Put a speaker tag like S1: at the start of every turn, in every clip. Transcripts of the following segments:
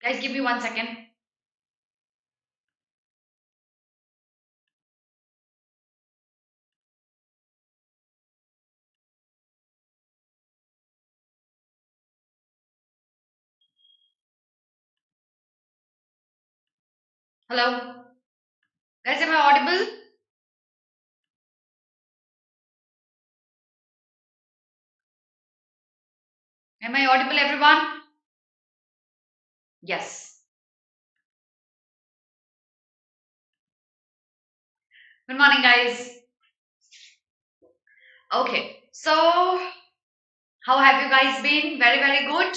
S1: Guys, give me 1 second. Hello? Guys, am I audible? Am I audible, everyone? Yes. Good morning, guys. Okay, so how have you guys been? Very, very good.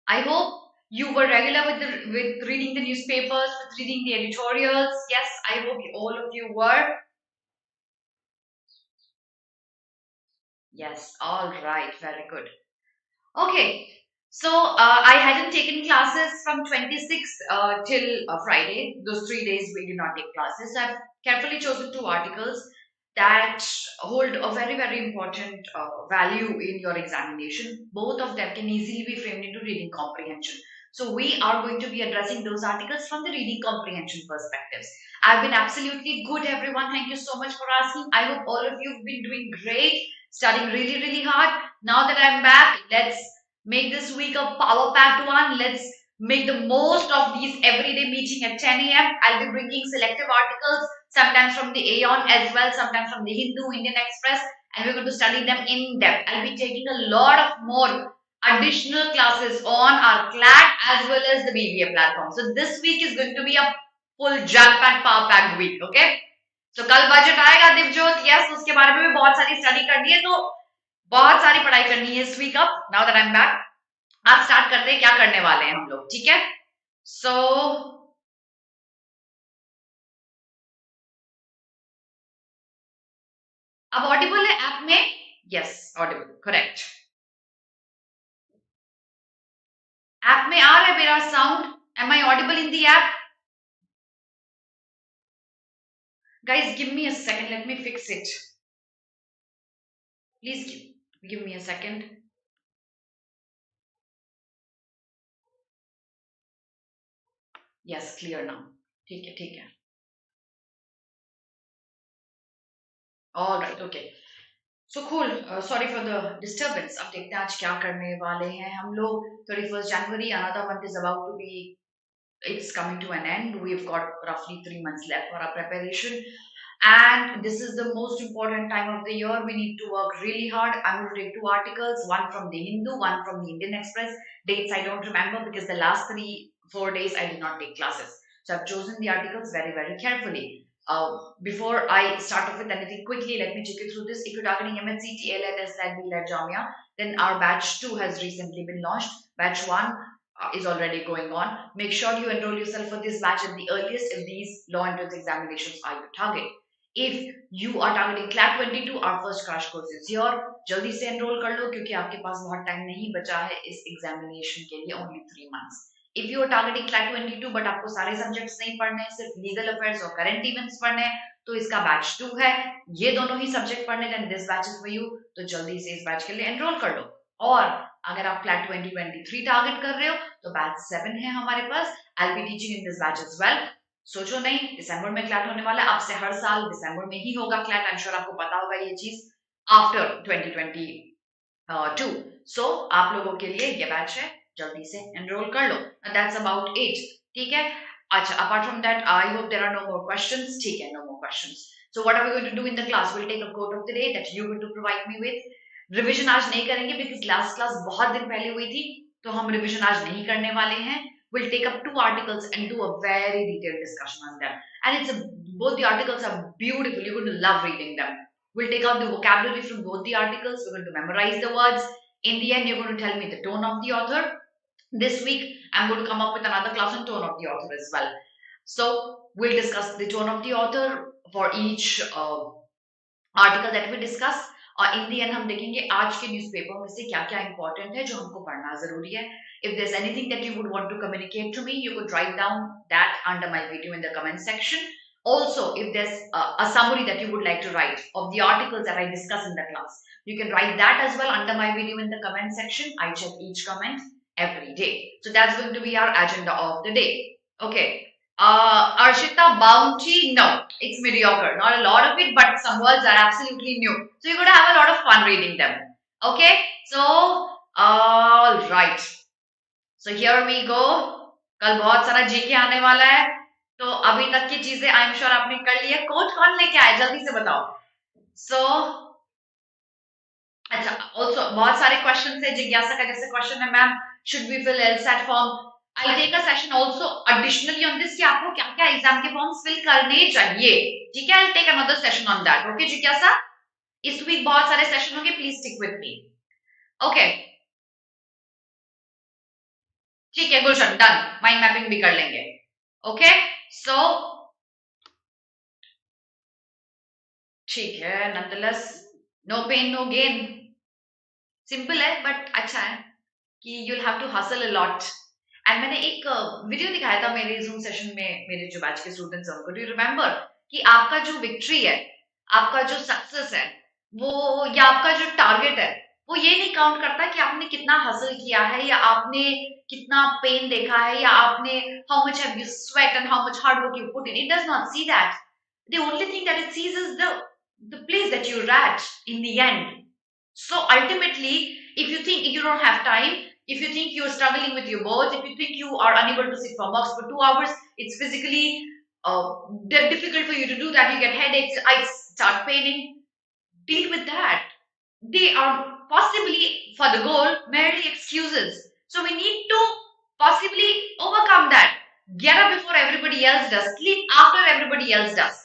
S1: I hope you were regular with reading the newspapers, with reading the editorials. Yes, I hope all of you were. Yes, all right, very good. Okay, so I hadn't taken classes from 26th till Friday. Those 3 days we did not take classes. I've carefully chosen two articles that hold a very, very important value in your examination. Both of them can easily be framed into reading comprehension. So we are going to be addressing those articles from the reading comprehension perspectives. I've been absolutely good, everyone. Thank you so much for asking. I hope all of you have been doing great, studying really, really hard. Now that I'm back, let's make this week a power packed one. Let's make the most of these everyday meeting at 10 a.m. I'll be bringing selective articles, sometimes from the Aeon as well, sometimes from the Hindu, Indian Express, and we're going to study them in depth. I'll be taking a lot of more additional classes on our CLAT as well as the BBA platform. So this week is going to be a full jam-packed, power-packed week. Okay? तो कल budget आएगा Divjot yes उसके बारे में भी बहुत सारी study करनी है तो बहुत सारी पढ़ाई करनी है इस वीक अब now that I am back आप स्टार्ट करते हैं क्या करने वाले हैं हम लोग ठीक है सो अब ऑडिबल है ऐप में यस ऑडिबल करेक्ट ऐप में आ रहा है मेरा sound am I audible in the app guys give me a second let me fix it please give me a second yes clear now ठीक है all right okay so cool sorry for the disturbance अब देखते हैं आज क्या करने वाले हैं हम लोग 31st January another month is about to be it's coming to an end we've got roughly 3 months left for our preparation and this is the most important time of the year we need to work really hard I'm going to take two articles one from the Hindu one from the Indian Express dates I don't remember because the last 3-4 days I did not take classes so I've chosen the articles very very carefully before I start off with anything quickly let me take you through this if you're targeting MHCT, ALET, SLAT, BLET, Jamia then our batch 2 has recently been launched batch 1 is already going on. Make sure you enroll yourself for this batch at the earliest if these law entrance examinations are your target. If you are targeting CLAT 22, our first crash course is here. जल्दी से enroll कर लो क्योंकि आपके पास बहुत time नहीं बचा है इस examination के लिए only 3 months. If you are targeting CLAT 22 but आपको सारे subjects नहीं पढ़ने सिर्फ legal affairs और current events पढ़ने तो इसका batch 2 है ये दोनों ही subject पढ़ने then this batch is for you तो जल्दी से इस batch के लिए enroll कर लो और अगर आप CLAT 2023 टारगेट कर रहे हो तो बैच 7 है हमारे पास I will be teaching in this batch as well सोचो नहीं दिसंबर में क्लैट होने वाला है अब से हर साल दिसंबर में ही होगा क्लैट आई एम श्योर आपको पता होगा ये चीज आफ्टर 2022 सो आप लोगों के लिए ये बैच है जल्दी से एनरोल कर लो दैट्स अबाउट इट ठीक है अच्छा apart from that I hope there are no more questions ठीक है no more questions so what are we going to do in the class will take a quote of the day that you going to provide me with revision आज नहीं करेंगे because last class बहुत दिन पहले हुई थी तो हम रिविजन आज नहीं करने वाले हैं we'll take up 2 articles and do a very detailed discussion on them and both the articles are beautiful you're going to love reading them we'll take out the vocabulary from both the articles we're going to memorize the words in the end you're going to tell me the tone of the author this week I'm going to come up with another class on tone of the author as well so we'll discuss the tone of the author for each article that we discuss और इन दी and हम देखेंगे आज के newspaper में से क्या-क्या important है जो हमको पढ़ना जरूरी है if there's anything that you would want to communicate to me you could write down that under my video in the comment section also if there's a summary that you would like to write of the articles that I discuss in the class you can write that as well under my video in the comment section I check each comment every day. So that's going to be our agenda of the day. Okay. Arshita, bounty, no, it's mediocre. Not a lot of it, but some words are absolutely new. So you're going to have a lot of fun reading them. Okay. So, all right. So here we go. कल बहुत सारा GK आने वाला है. तो अभी तक की चीजें आई एम श्योर आपने कर ली है. कोच कौन लेके आए जल्दी से बताओ. So अच्छा, also बहुत सारे क्वेश्चन है. जिज्ञासा का जैसे क्वेश्चन है ma'am, should we fill LSAT form? I'll take a session also additionally on this कि आपको क्या क्या एग्जाम के फॉर्म्स फिल करने चाहिए. ठीक है, I'll take another session on that. Okay जिज्ञासा, इस वीक बहुत सारे सेशन होंगे, please stick with me. Okay ठीक है, गुलशन डन. माइंड मैपिंग भी कर लेंगे. ओके सो ठीक है. Nonetheless no pain no gain. Simple है बट अच्छा है कि you'll have to hustle a lot. And मैंने एक वीडियो दिखाया था मेरे जूम सेशन में मेरे जो बैच के स्टूडेंट्स हैं उनको. डू यू रिमेम्बर कि आपका जो विक्ट्री है, आपका जो सक्सेस है, वो या आपका जो टारगेट है, वो ये नहीं काउंट करता कि आपने कितना हसल किया है या आपने कितना पेन देखा है या आपने how much have you sweat and how much hard work you put in. It does not see that. The only thing that it sees is the place that you reach in the end. So ultimately, if you think you don't have time, if you think you're struggling with your boards, if you think you are unable to sit for mocks for 2 hours, it's physically difficult for you to do that, you get headaches, eyes start paining, deal with that. They are possibly for the goal merely excuses. So we need to possibly overcome that. Get up before everybody else does, sleep after everybody else does,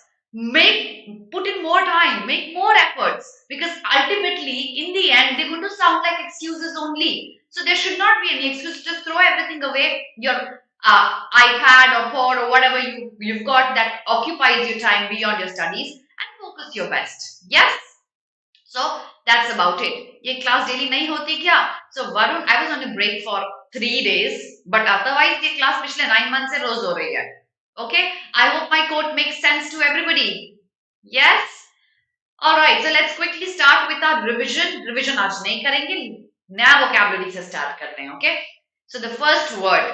S1: put in more time, make more efforts, because ultimately in the end they're going to sound like excuses only. So there should not be any excuse. Just throw everything away, your iPad or pod or whatever you've got that occupies your time beyond your studies, and focus your best. Yes. So that's about it. ये class daily नहीं होती क्या? So Varun, I was on a break for 3 days, but otherwise ये class पिछले 9 months से रोज हो रही है. Okay, I hope my quote makes sense to everybody. Yes. All right. So let's quickly start with our revision. Revision आज नहीं करेंगे, नया vocabulary से start करते हैं. Okay. So the first word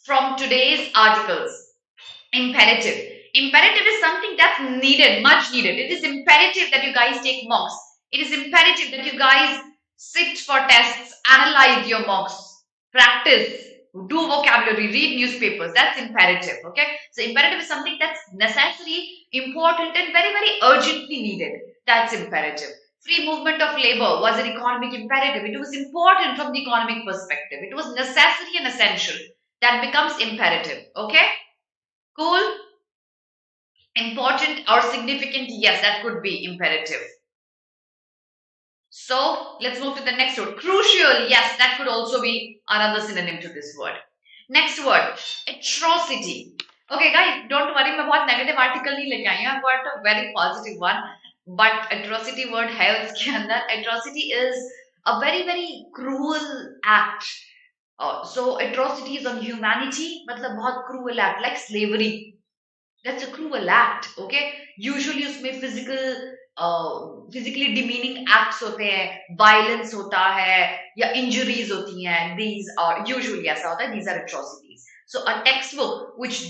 S1: from today's articles, imperative. Imperative is something that's needed, much needed. It is imperative that you guys take mocks. It is imperative that you guys sit for tests, analyze your mocks, practice, do vocabulary, read newspapers. That's imperative. Okay. So imperative is something that's necessary, important, and very, very urgently needed. That's imperative. Free movement of labor was an economic imperative. It was important from the economic perspective. It was necessary and essential. That becomes imperative. Okay. Cool. Important or significant. Yes, that could be imperative. So let's move to the next word. Crucial. Yes, that could also be another synonym to this word. Next word, atrocity. Okay, guys, don't worry. मैं बहुत negative article नहीं लेके आई हूँ. I've got a very positive one. But atrocity word है उसके अंदर. Atrocity is a very, very cruel act. So atrocities on humanity, मतलब बहुत cruel act, like slavery. That's a cruel act. Okay. Usually उसमें physically demeaning acts होते हैं, violence होता है या injuries होती हैं. These are usually ऐसा होता है. These are atrocities. So a textbook which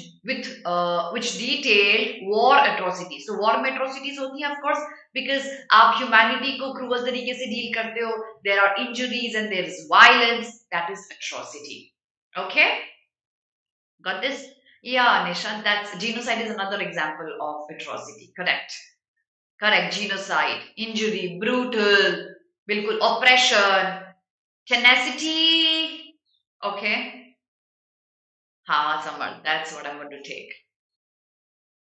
S1: detailed war atrocities. So war में atrocities होती हैं, of course, because आप humanity को cruel तरीके से deal करते हो. There are injuries and there is violence. That is atrocity. Okay. Got this? Yeah, Nishant, that's genocide is another example of atrocity. Correct. Correct. Genocide, injury, brutal, bilkul, oppression, tenacity. Okay. हाँ summer, that's what I'm going to take.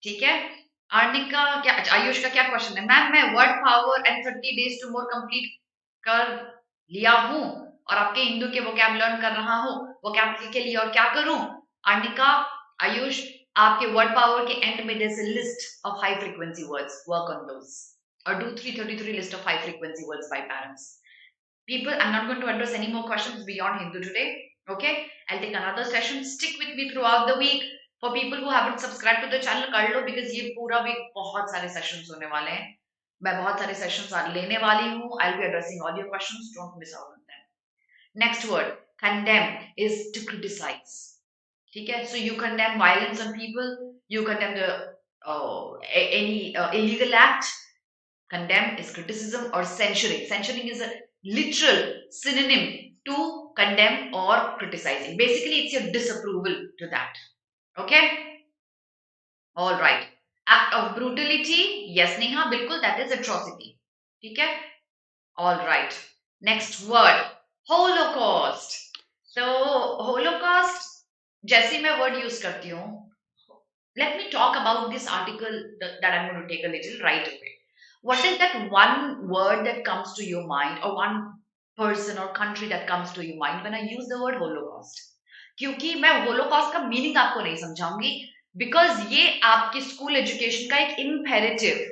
S1: ठीक है. Arnica क्या, आयुष का क्या question है? Ma'am मैं word power and 30 days to more complete कर लिया हूँ और आपके हिंदू के वोकैब लर्न कर रहा हूँ. वोकैब के लिए और क्या करूँ? अर्निका, आयुष, आपके वर्ड पावर के एंड में there's a list of high frequency words. Work on those. Or do 333 list of high frequency words by parents. People, I'm not going to address any more questions beyond Hindu today. Okay, I'll take another session. Stick with me throughout the week. For people who haven't subscribed to the channel, कर लो, because ये पूरा week बहुत सारे sessions होने वाले हैं. मैं बहुत सारे sessions लेने वाली हूँ. I'll be addressing all your questions. Don't miss out on them. Next word, Condemn is to criticize. Okay? So you condemn violence on people, you condemn the any illegal act. Condemn is criticism or censuring. Censuring is a literal synonym to condemn or criticizing. Basically, it's your disapproval to that. Okay? All right. Act of brutality. Yes, Neha, bilkul, that is atrocity. Okay? All right. Next word. Holocaust. So, Holocaust, जैसे मैं word use करती हूँ, let me talk about this article that I'm going to take a little right away. What is that one word that comes to your mind, or one person or country that comes to your mind when I use the word Holocaust? क्योंकि मैं Holocaust का meaning आपको नहीं समझाऊंगी, because ये आपकी school education का एक imperative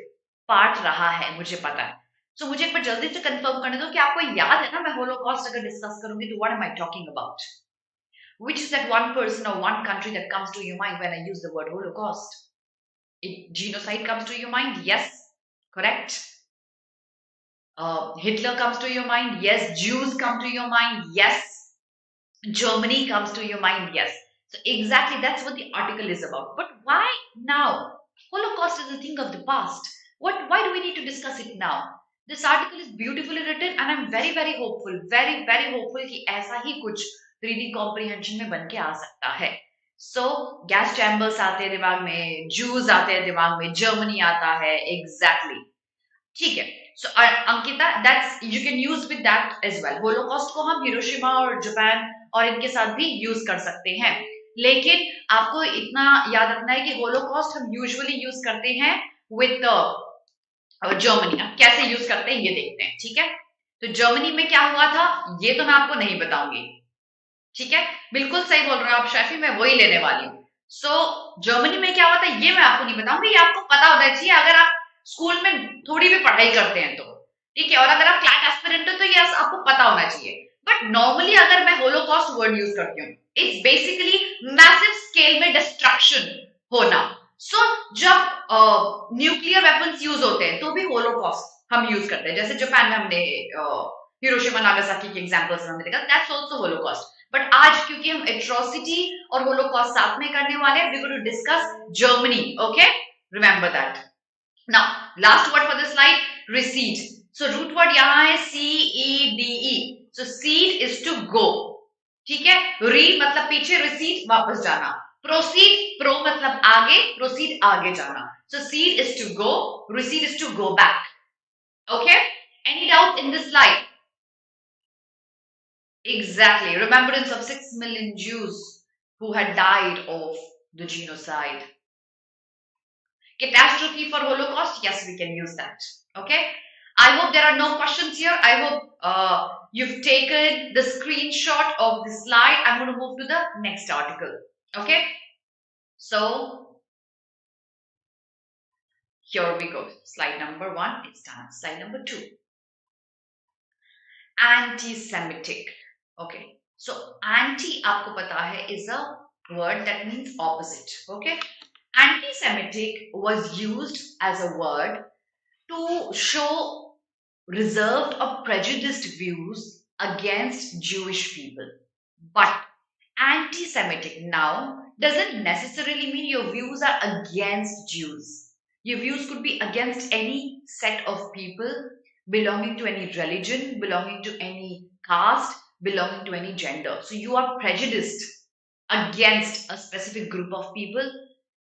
S1: part रहा है, मुझे पता है. So मुझे एक बार जल्दी से कंफर्म करने दो कि आपको याद है ना, मैं Holocaust अगर डिस्कस करूंगी तो what am I talking about? Which is that one person or one country that comes to your mind when I use the word Holocaust? Genocide comes to your mind? Yes. Correct. Hitler comes to your mind? Yes. Jews come to your mind? Yes. Germany comes to your mind? Yes. So exactly that's what the article is about. But why now? Holocaust is a thing of the past. Why do we need to discuss it now? This article is beautifully written and I'm very hopeful, very hopeful कि ऐसा ही कुछ reading comprehension में बन के आ सकता है. So gas chambers आते हैं दिमाग में, Jews आते हैं दिमाग में, Germany आता है, exactly. ठीक है. So Ankita, that's you can use with that as well. Holocaust को हम हिरोशिमा और जापान और इनके साथ भी यूज कर सकते हैं, लेकिन आपको इतना याद रखना है कि Holocaust हम यूजुअली यूज करते हैं विद जर्मनी. कैसे यूज करते हैं ये देखते हैं. ठीक है. तो जर्मनी में क्या हुआ था ये तो मैं आपको नहीं बताऊंगी. ठीक है. बिल्कुल सही बोल रहे हो आप शैफी, मैं वही लेने वाली हूँ. सो जर्मनी में क्या हुआ था ये मैं आपको नहीं बताऊंगी, ये आपको पता होना चाहिए अगर आप स्कूल में थोड़ी भी पढ़ाई करते हैं तो. ठीक है. और अगर आप क्लैट एस्पिरेंट हो तो ये आपको पता होना चाहिए. बट नॉर्मली अगर मैं होलोकॉस्ट वर्ड यूज करती हूँ, इट्स बेसिकली मैसिव स्केल में डिस्ट्रक्शन होना. सो जब न्यूक्लियर वेपन्स यूज होते हैं तो भी होलोकॉस्ट हम यूज करते हैं. जैसे जापान में हमने हिरोशिमा नागासाकी के एग्जांपल्स में हमने देखा, दैट्स आल्सो होलोकॉस्ट. बट आज क्योंकि हम एट्रोसिटी और होलोकॉस्ट साथ में करने वाले हैं, we going to discuss Germany. Okay, remember that. Now last word for the slide, recede. So root word यहाँ है CEDE. So cede is to go. ठीक है. री मतलब पीछे, रिसीड वापस जाना. प्रोसीड, प्रो मतलब आगे, प्रोसीड आगे जाना. So cede is to go, recede is to go back. Okay, any doubt in this slide? Exactly. Remembrance of 6 million Jews who had died of the genocide. Catastrophe for Holocaust? Yes, we can use that. Okay. I hope there are no questions here. I hope you've taken the screenshot of the slide. I'm going to move to the next article. Okay. So here we go. Slide number 1. It's done. Slide number 2. Anti-Semitic. Okay, so anti आपको पता है is a word that means opposite. Okay, anti-Semitic was used as a word to show reserved or prejudiced views against Jewish people. But anti-Semitic now doesn't necessarily mean your views are against Jews. Your views could be against any set of people, belonging to any religion, belonging to any caste, belonging to any gender. So you are prejudiced against a specific group of people.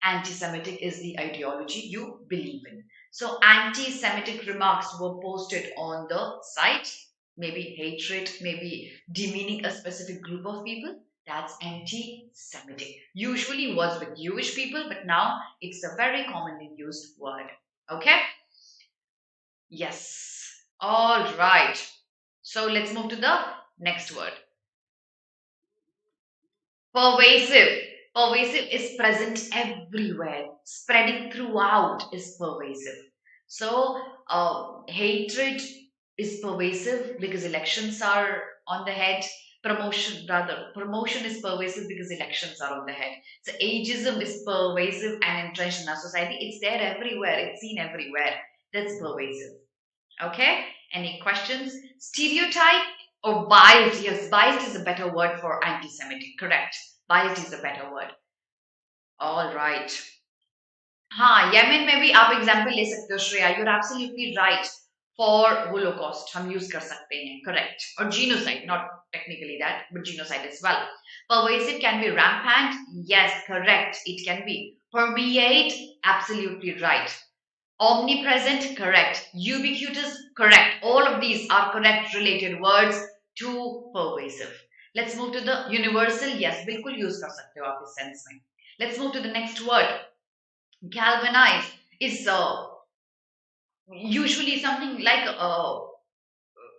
S1: Anti-Semitic is the ideology you believe in. So anti-Semitic remarks were posted on the site, maybe hatred, maybe demeaning a specific group of people. That's anti-Semitic. Usually was with Jewish people, but now it's a very commonly used word. Okay? Yes. All right. So let's move to the next word. Pervasive. Pervasive is present everywhere. Spreading throughout is pervasive. So hatred is pervasive because elections are on the head. Promotion is pervasive because elections are on the head. So ageism is pervasive and entrenched in our society. It's there everywhere. It's seen everywhere. That's pervasive. Okay? Any questions? Stereotype Or biased. Yes, biased is a better word for anti-Semitic. Correct. Biased is a better word. All right. हाँ, Yemen में भी आप example ले सकते हो Shreya. You're absolutely right. For Holocaust हम use कर सकते हैं. Correct. Or genocide, not technically that, but genocide as well. Pervasive can be rampant. Yes, correct. It can be. Permeate, absolutely right. Omnipresent, correct. Ubiquitous, correct. All of these are correct related words to pervasive. Let's move to the universal. Yes, बिल्कुल use कर सकते हो आप इस sense में. Let's move to the next word. Galvanize is usually something like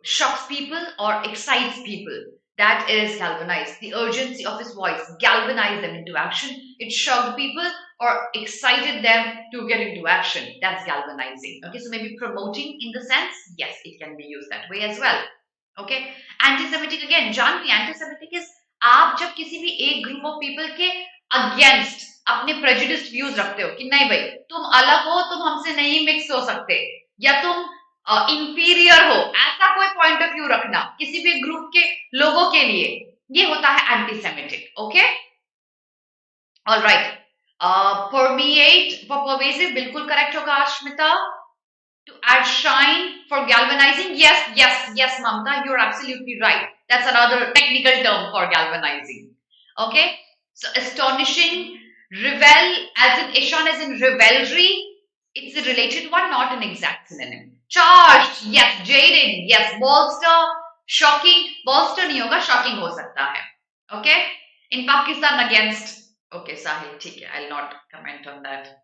S1: shocks people or excites people. That is galvanize. The urgency of his voice galvanized them into action. It shocked people or excited them to get into action. That's galvanizing. Okay, so maybe promoting in the sense, yes, it can be used that way as well. Okay, anti-Semitic again. जानती anti-Semitic is आप जब किसी भी एक group of people के against अपने prejudiced views रखते हो कि नहीं भाई तुम अलग हो, तुम हमसे नहीं mix हो सकते, या तुम इंफीरियर हो, ऐसा कोई पॉइंट ऑफ व्यू रखना किसी भी ग्रुप के लोगों के लिए, ये होता है antisemitic. Okay, alright. Permeate for pervasive बिल्कुल करेक्ट होगा Asmita. To add shine for galvanizing, yes Mamta, you're absolutely right. That's another technical term for galvanizing. Okay, so astonishing, revel as in Ishan as in revelry, it's a related one, not an exact synonym. Charged, yes. Jaded, yes. Bolster, shocking. Bolster नहीं होगा, shocking हो सकता है. Okay, in Pakistan against. Okay, Sahil, ठीक है, I'll not comment on that.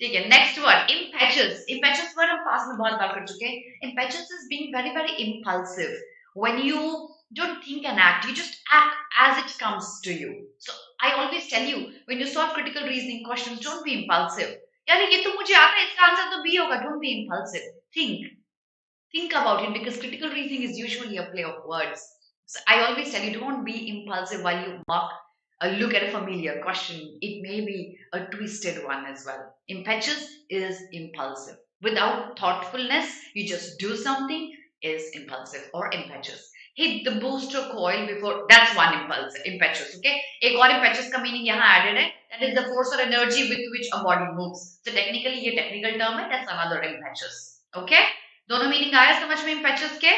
S1: ठीक है, next word, impetuous. Impetuous word हम पास में बहुत बार कर चुके हैं. Impetuous is being very very impulsive. When you don't think and act, you just act as it comes to you. So I always tell you, when you solve critical reasoning questions, don't be impulsive. यार ये तो मुझे आता है, इसका answer तो B होगा. Don't be impulsive. Think about it, because critical reasoning is usually a play of words. So I always tell you, don't be impulsive while you look at a familiar question. It may be a twisted one as well. Impetuous is impulsive. Without thoughtfulness, you just do something is impulsive or impetuous. Hit the booster coil before, that's one impetuous. Okay, एक और impetuous का meaning यहाँ added है. That is the force or energy with which a body moves. So technically ये technical term है. That's another impetuous. Okay, दोनों meaning आया समझ में impetuous के?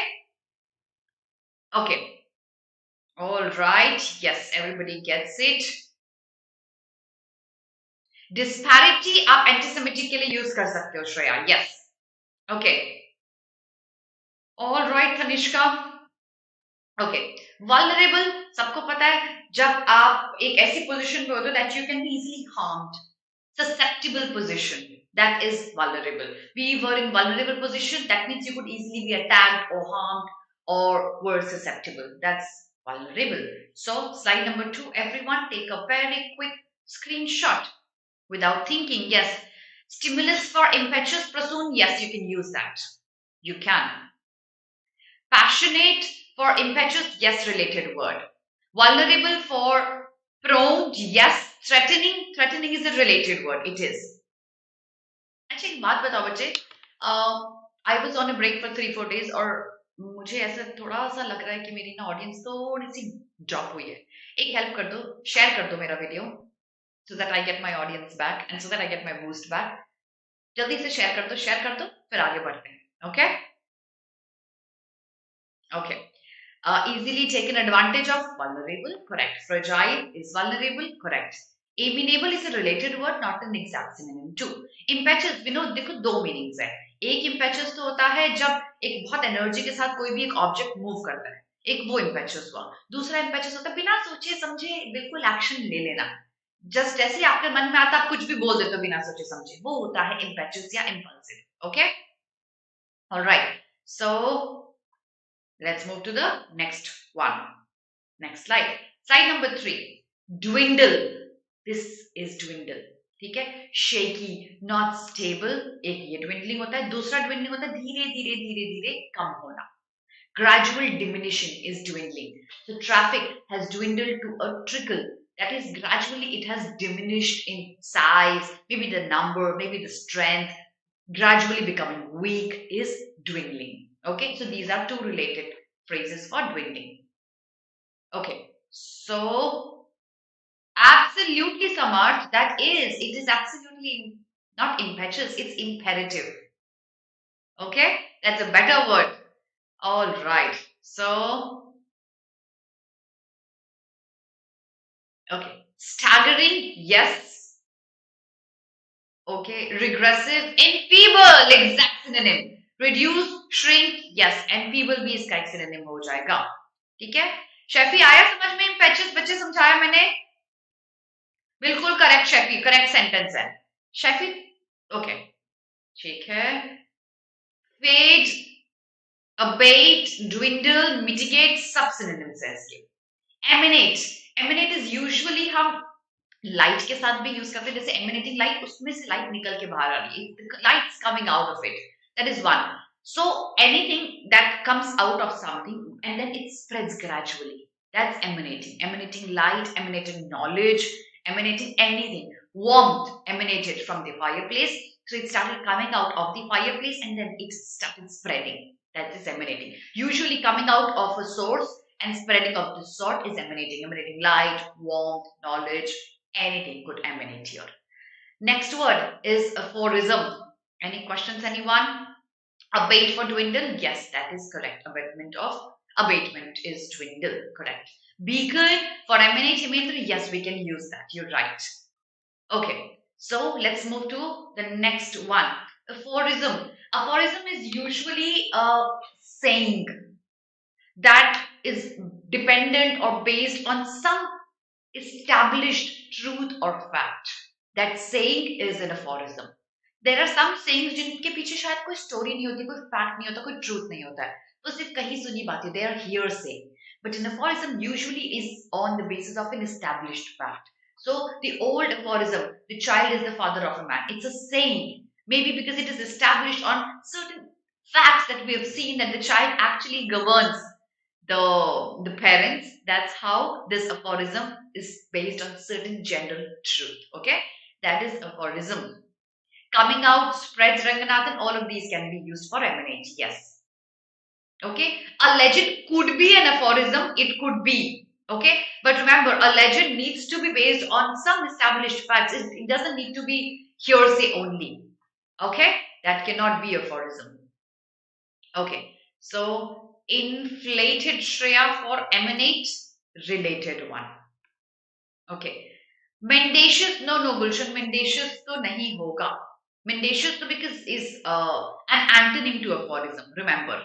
S1: Okay. All right. Yes, everybody gets it. Disparity आप anti-Semitic के लिए use कर सकते हो Shreya. Yes. Okay. All right, Tanishka. Okay. Vulnerable सबको पता है, जब आप एक ऐसी position पे होते हो that you can be easily harmed. Susceptible position, that is vulnerable. We were in vulnerable position. That means you could easily be attacked or harmed or were susceptible. That's vulnerable. So slide number 2, everyone take a very quick screenshot without thinking. Yes, stimulus for impetuous Prasoon, yes, you can use that. You can. Passionate for impetuous, yes, related word. Vulnerable for prone, yes. Threatening is a related word. It is. अच्छा एक बात बताओ बच्चे, I was on a break for 3-4 days और मुझे ऐसा थोड़ा सा लग रहा है कि मेरी ना ऑडियंस थोड़ी सी ड्रॉप हुई है. एक हेल्प कर दो, शेयर कर दो मेरा video, so that I get my audience back and so that I get my boost back. जल्दी से शेयर कर दो, फिर आगे बढ़ते हैं. Okay? Okay. Easily taken advantage of, vulnerable, correct. Fragile is vulnerable, correct. Amenable is a related word, not an exact synonym too. Impetuous, Vinod देखो दो मीनिंग्स है. एक impetuous तो होता है जब एक बहुत एनर्जी के साथ कोई भी एक ऑब्जेक्ट मूव करता है, एक वो impetuous हुआ. दूसरा impetuous होता है बिना सोचे समझे बिल्कुल एक्शन ले लेना, जस्ट जैसे आपके मन में आता आप कुछ भी बोल देते हो बिना सोचे समझे, वो होता है impetuous या impulsive. Okay, all right, so let's move to the next one. Next slide. Slide number 3. Dwindle. This is dwindle. ठीक है. Shaky, not stable. एक ये dwindling होता है. दूसरा dwindling होता है धीरे कम होना. Gradual diminution is dwindling. So traffic has dwindled to a trickle. That is, gradually it has diminished in size, maybe the number, maybe the strength. Gradually becoming weak is dwindling. Okay, so these are two related phrases for dwindling. Okay, so absolutely, Samarth, it is absolutely not impetuous, it's imperative. Okay, that's a better word. All right, so, okay, staggering, yes. Okay, regressive, enfeeble, exact synonym. Reduce, shrink, yes, enfeeble भी इसका एक synonym हो जाएगा. ठीक है? शेफी आया समझ में? impetuous बच्चे समझाया मैंने? बिल्कुल करेक्ट शेफी, करेक्ट सेंटेंस है. शेफी, ओके, ठीक है. Fade, abate, dwindle, mitigate, सब synonyms है इसके. Emanate, emanate is usually हम लाइट के साथ भी यूज करते हैं, जैसे एमिनेटिंग लाइट, उसमें से लाइट निकल के बाहर आ रही है, lights coming out of it, that is one. So anything that comes out of something and then it spreads gradually, that's emanating. Emanating light, emanating knowledge, emanating anything. Warmth emanated from the fireplace, so it started coming out of the fireplace and then it started spreading. That is emanating. Usually coming out of a source and spreading of the sort is emanating. Emanating light, warmth, knowledge, anything could emanate here. Next word is aphorism. Any questions, anyone? Abate for dwindle? Yes, that is correct. Abatement is dwindle, correct. Beacon for emanate, Hemendra? Yes, we can use that. You're right. Okay, so let's move to the next one. Aphorism. Aphorism is usually a saying that is dependent or based on some established truth or fact. That saying is an aphorism. There are some sayings जिनके पीछे शायद कोई story नहीं होती, कोई fact नहीं होता, कोई ट्रूथ नहीं होता है, तो सिर्फ कहीं सुनी बातें, they are hearsay. But an aphorism usually is on the basis of an established fact. So the old aphorism, the child is the father of a man, it's a saying, maybe because it is established on certain facts that we have seen that the child actually governs the parents. That's how this aphorism is based on certain general truth. Okay, that is aphorism. Coming out, spreads, Ranganathan, all of these can be used for emanate. Yes. Okay, a legend could be an aphorism, it could be. Okay, but remember, a legend needs to be based on some established facts. It doesn't need to be hearsay only. Okay, that cannot be aphorism. Okay, so inflated Shreya for emanate, related one. Okay, mendacious, no Gulshan, mendacious to nahi hoga. Mendacious to because is an antonym to aphorism, remember.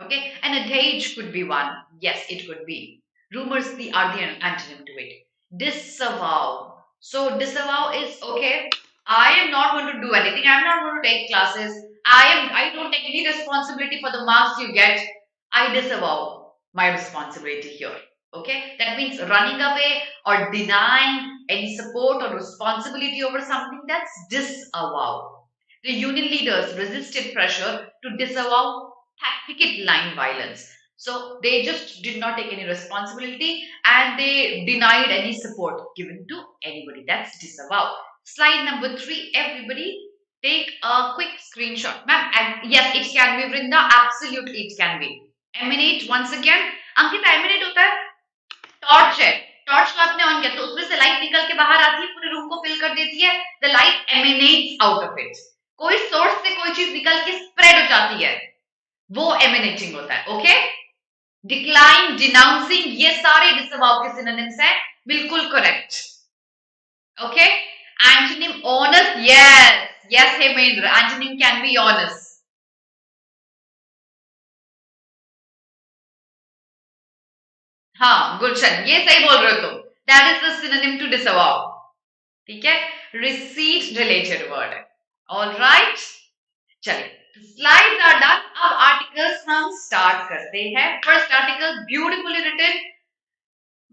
S1: Okay, an adage could be one. Yes, it could be. Rumors are the antonym to it. Disavow. So disavow is okay. I am not going to do anything. I am not going to take classes. I don't take any responsibility for the marks you get. I disavow my responsibility here. Okay, that means running away or denying any support or responsibility over something. That's disavow. The union leaders resisted pressure to disavow picket line violence. So they just did not take any responsibility and they denied any support given to anybody. That's disavow. Slide number 3, everybody take a quick screenshot. Ma'am, and yes, it can be Vrinda, absolutely it can be. Emanate once again. Ankita, emanate होता है torch है, torch को आपने on किया तो उसमें से light निकल के बाहर आती है, पूरे रूम को फिल कर देती है. The light emanates out of it. कोई सोर्स से कोई चीज निकल के स्प्रेड हो जाती है, वो एमिनेटिंग होता है. ओके, डिक्लाइन, डिनाउंसिंग, ये सारे डिसअवाउ के सिनोनिम्स हैं. बिल्कुल correct. Okay, antonym honest. Yes yes Hemendra, antonym can be honest. हाँ गुलशन, ये सही बोल रहे हो तुम. That is the synonym to disavow. ठीक है, रिसीट रिलेटेड वर्ड है. ऑल राइट, चलिए स्लाइड्स आर डन. अब आर्टिकल्स हम स्टार्ट करते हैं. First article, beautifully written.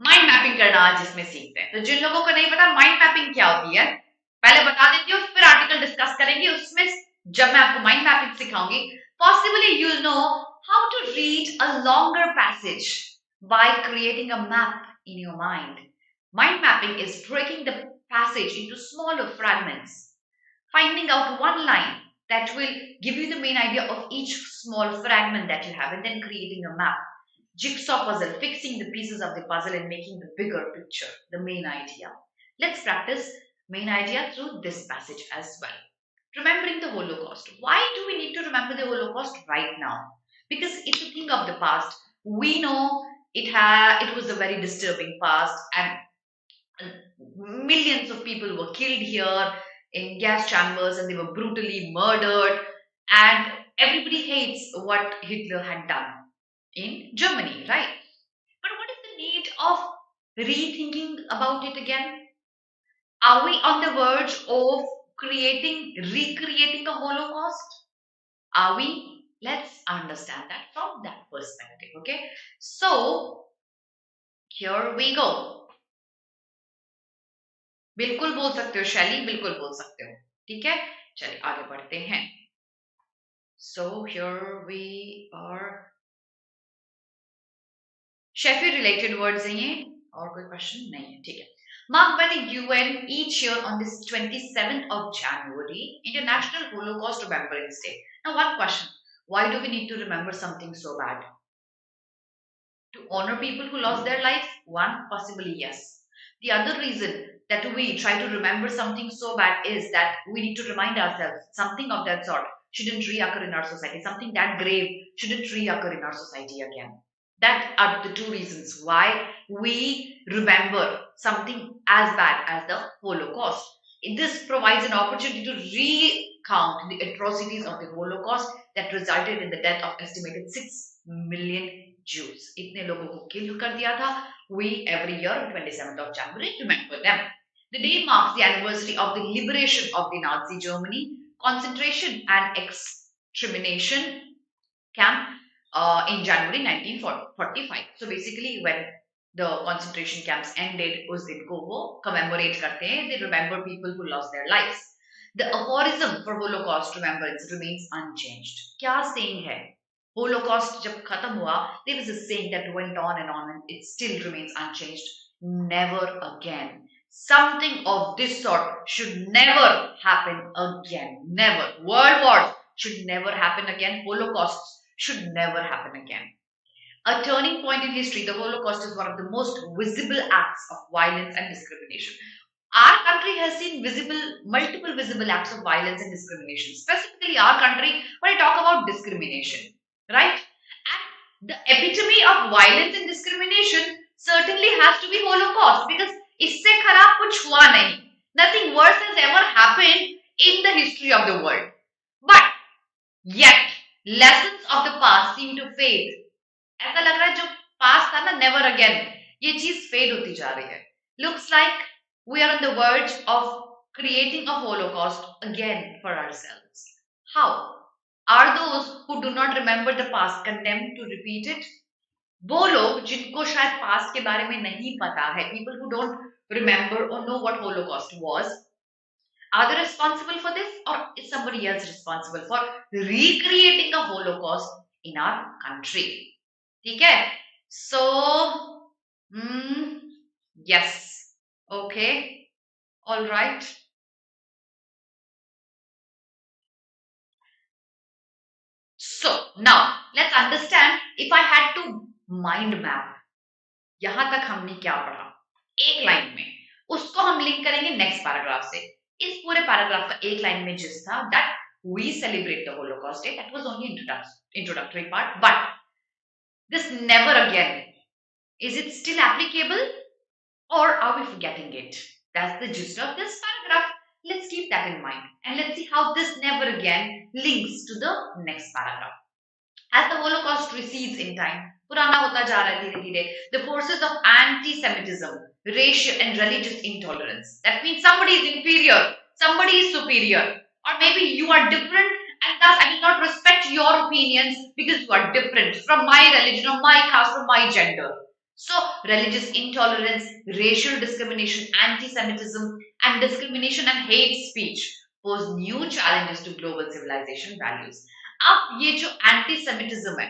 S1: Mind mapping करना आज इसमें सीखते हैं. तो जिन लोगों को नहीं पता माइंड मैपिंग क्या होती है, पहले बता देती हूँ, फिर आर्टिकल डिस्कस करेंगे. उसमें जब मैं आपको माइंड मैपिंग सिखाऊंगी, possibly you'll know how to read a longer passage by creating a map in your mind. Mind mapping is breaking the passage into smaller fragments, finding out one line that will give you the main idea of each small fragment that you have, and then creating a map. jigsaw puzzle, fixing the pieces of the puzzle and making the bigger picture, the main idea. Let's practice main idea through this passage as well. Remembering the Holocaust. Why do we need to remember the Holocaust right now? Because it's a thing of the past. We know it was a very disturbing past, and millions of people were killed here in gas chambers and they were brutally murdered, and everybody hates what Hitler had done in Germany, right? But what is the need of rethinking about it again? Are we on the verge of recreating a Holocaust? Are we? Let's understand that from that perspective, okay? So, here we go. बिल्कुल बोल सकते हो शैली, बिल्कुल बोल सकते हो, ठीक है? चलिए आगे बढ़ते हैं. So here we are. Sheffield related words हैं ये, और कोई question नहीं है, ठीक है? Marked by the UN each year on this 27th of January, International Holocaust Remembrance Day. Now one question, why do we need to remember something so bad? To honor people who lost their life? One, possibly yes. The other reason that we try to remember something so bad is that we need to remind ourselves something of that sort shouldn't reoccur in our society. Something that grave shouldn't reoccur in our society again. That are the two reasons why we remember something as bad as the Holocaust. This provides an opportunity to recount the atrocities of the Holocaust that resulted in the death of estimated 6 million Jews. इतने लोगों को kill कर दिया था. We every year on 27th of January remember them. The day marks the anniversary of the liberation of the Nazi Germany concentration and extermination camp in January 1945. So basically, when the concentration camps ended, उस दिन को वो commemorate करते हैं. They remember people who lost their lives. The aphorism for Holocaust remembrance remains unchanged. क्या saying है? Holocaust जब खत्म हुआ, there was a saying that went on and it still remains unchanged. Never again. Something of this sort should never happen again. Never. World wars should never happen again. Holocausts should never happen again. A turning point in history, the Holocaust is one of the most visible acts of violence and discrimination. Our country has seen multiple visible acts of violence and discrimination. Specifically, our country, when I talk about discrimination, right? And the epitome of violence and discrimination certainly has to be Holocaust, because इससे खराब कुछ हुआ नहीं. Nothing worse has ever happened in the history of the world. But yet, lessons of the past seem to fade. ऐसा लग रहा है जो past था ना, never again, ये चीज fade होती जा रही है. Looks like we are on the verge of creating a Holocaust again for ourselves. How? Are those who do not remember the past condemned to repeat it? वो लोग जिनको शायद past के बारे में नहीं पता है, people who don't remember or know what Holocaust was, are they responsible for this, or is somebody else responsible for recreating a Holocaust in our country? ठीक है? So, yes. Okay. All right. So, now, let's understand, if I had to mind map, यहां तक हमने क्या पढ़ा एक line में, उसको हम लिंक करेंगे नेक्स्ट पैराग्राफ से. इस पूरे पैराग्राफ का एक लाइन में जिस था, that we celebrate the Holocaust Day, that was only introductory part, but this never again, is it still applicable or are we forgetting it? That's the gist of this paragraph. Let's keep that in mind and let's see how this never again links to the next paragraph. As the Holocaust recedes in time, पुराना होता जा रहा है धीरे धीरे, the forces of anti-Semitism, racial and religious intolerance. That means somebody is inferior, somebody is superior, or maybe you are different and thus I will not respect your opinions because you are different from my religion or my caste or my gender. So, religious intolerance, racial discrimination, anti-Semitism, and discrimination and hate speech pose new challenges to global civilization values. अब ये जो anti-Semitism है,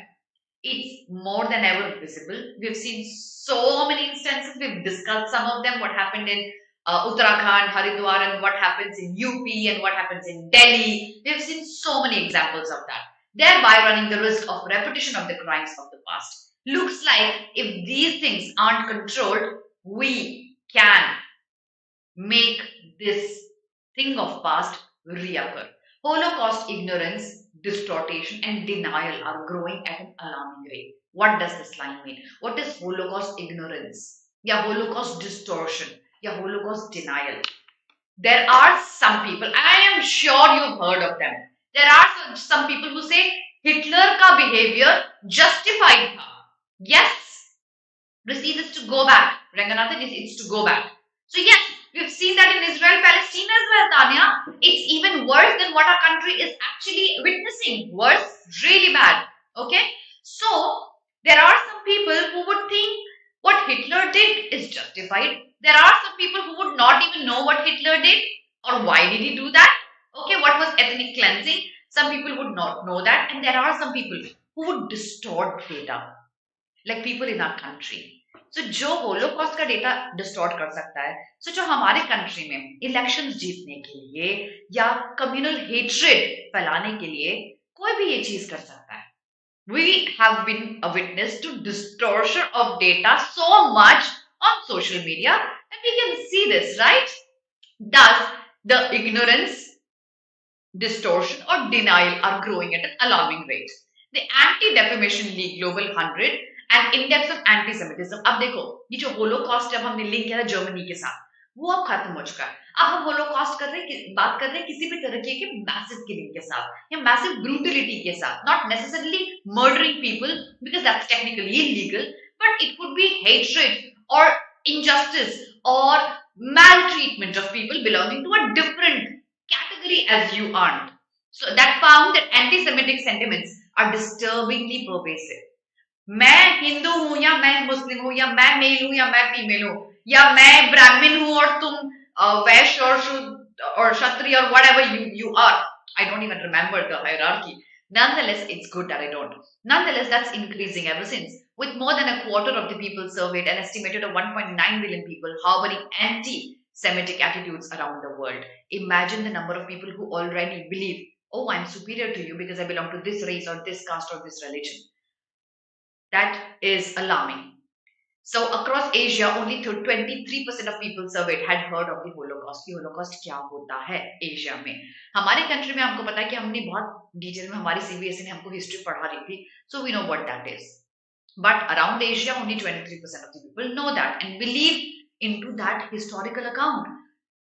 S1: it's more than ever visible. We've seen so many instances. We've discussed some of them. What happened in Uttarakhand, Haridwar, and what happens in UP, and what happens in Delhi. We've seen so many examples of that, thereby running the risk of repetition of the crimes of the past. Looks like if these things aren't controlled, we can make this thing of past reoccur. Holocaust ignorance, distortion, and denial are growing at an alarming rate. What does this line mean? What is Holocaust ignorance? Yeah, Holocaust distortion. Yeah, Holocaust denial. There are some people, I am sure you've heard of them. There are some people who say Hitler ka behavior justified tha. Yes, receive is to go back. Ranganathan is it's to go back. So yes, we've seen that in Israel, Palestine as well, Tanya. It's even worse than what our country is actually witnessing. Worse, really bad. Okay? So there are some people who would think what Hitler did is justified. There are some people who would not even know what Hitler did or why did he do that. Okay, what was ethnic cleansing? Some people would not know that, and there are some people who would distort data like people in our country. So जो Holocaust का data distort कर सकता है, so जो हमारे country में elections जीतने के लिए या कम्युनल हेट्रेड फैलाने के लिए कोई भी ये चीज कर सकता है. We have been a witness to distortion of data so much on social media that we can see this, right? Thus, the ignorance, distortion, or denial are growing at an alarming rate. The Anti-Defamation League Global 100 and Index of Anti-Semitism. अब देखो ये जो Holocaust जब हमने link किया था Germany के साथ वो अब खत्म हो चुका है. अब हम होलोकॉस्ट कर रहे हैं, बात कर रहे हैं किसी भी तरह के मैसिव किलिंग के साथ या मैसिव ब्रूटलिटी के साथ. Not necessarily murdering people because that's technically illegal, but it could be hatred और injustice or maltreatment of people belonging to a different category as you aren't. So that found that anti-Semitic sentiments are disturbingly pervasive. मैं हिंदू हूं या मैं मुस्लिम हूं या मैं mail हूं या मैं फीमेल हूं या मैं ब्राह्मण हूं और तुम वैश्य और क्षत्रिय or whatever you are. I don't even remember the hierarchy. Nonetheless, it's good that I don't. Nonetheless, that's increasing ever since. With more than a quarter of the people surveyed, an estimated of 1.9 billion people harboring anti-Semitic attitudes around the world. Imagine the number of people who already believe, oh, I'm superior to you because I belong to this race or this caste or this religion. That is alarming. So across Asia, only 23% of people surveyed had heard of the Holocaust. कि Holocaust क्या होता है Asia में. हमारे country में हमको पता है कि हमने बहुत डिटेल में हमारी सीबीएसई ने हमको हिस्ट्री पढ़ा रही थी, so we know what that is. But around Asia, only 23% of the people know that and believe into that historical account.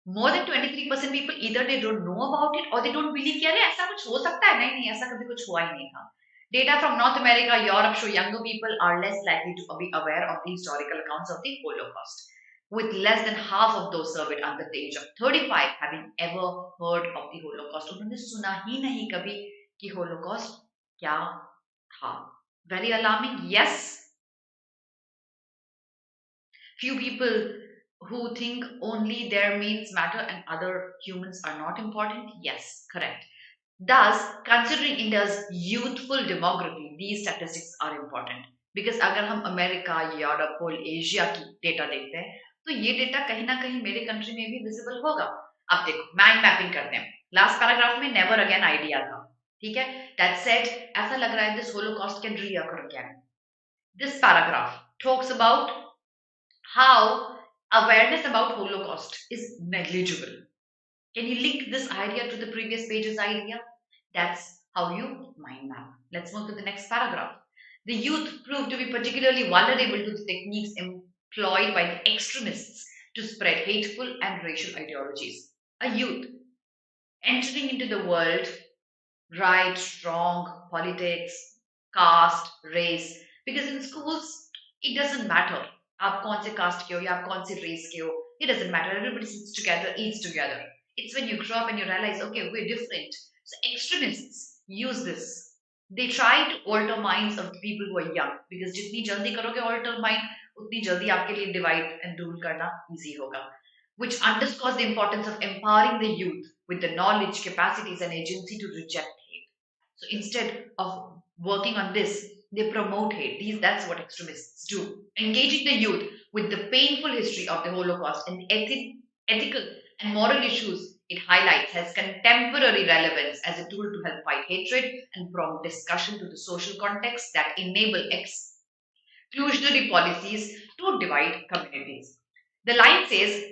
S1: More than 23% people either they don't know about it or they don't believe कि अरे ऐसा कुछ हो सकता है. नहीं, ऐसा कभी कुछ हुआ ही नहीं था. Data from North America, Europe show younger people are less likely to be aware of the historical accounts of the Holocaust, with less than half of those surveyed under the age of 35 having ever heard of the Holocaust. उन्होंने सुना ही नहीं कभी कि Holocaust क्या था. Very alarming, yes. Few people who think only their means matter and other humans are not important. Yes, correct. Thus, considering India's youthful demography, these statistics are important. Because अगर हम America, Europe, whole Asia की data देखते हैं, तो ये data कहीं ना कहीं मेरे कंट्री में भी विजिबल होगा. अब देखो, माइंड मैपिंग करते हैं. लास्ट पैराग्राफ में नेवर अगेन आइडिया था, ठीक है. दैट सेड, ऐसा लग रहा है this holocaust can reoccur again. This paragraph talks about how awareness about Holocaust is negligible. Can you link this idea to the previous page's idea? That's how you mind map. Let's move to the next paragraph. The youth proved to be particularly vulnerable to the techniques employed by the extremists to spread hateful and racial ideologies. A youth entering into the world, right, wrong, politics, caste, race, because in schools, it doesn't matter. आप कौन से caste के हो या आप कौन से race के हो, it doesn't matter. Everybody sits together, eats together. It's when you grow up and you realize, okay, we're different. So extremists use this. They try to alter minds of the people who are young because जितनी जल्दी करोगे alter mind, उतनी जल्दी आपके लिए divide and rule करना easy होगा. Which underscores the importance of empowering the youth with the knowledge, capacities, and agency to reject hate. So instead of working on this, they promote hate. That's what extremists do. Engaging the youth with the painful history of the Holocaust and the ethical and moral issues it highlights has contemporary relevance as a tool to help fight hatred and prompt discussion to the social context that enable exclusionary policies to divide communities. The line says,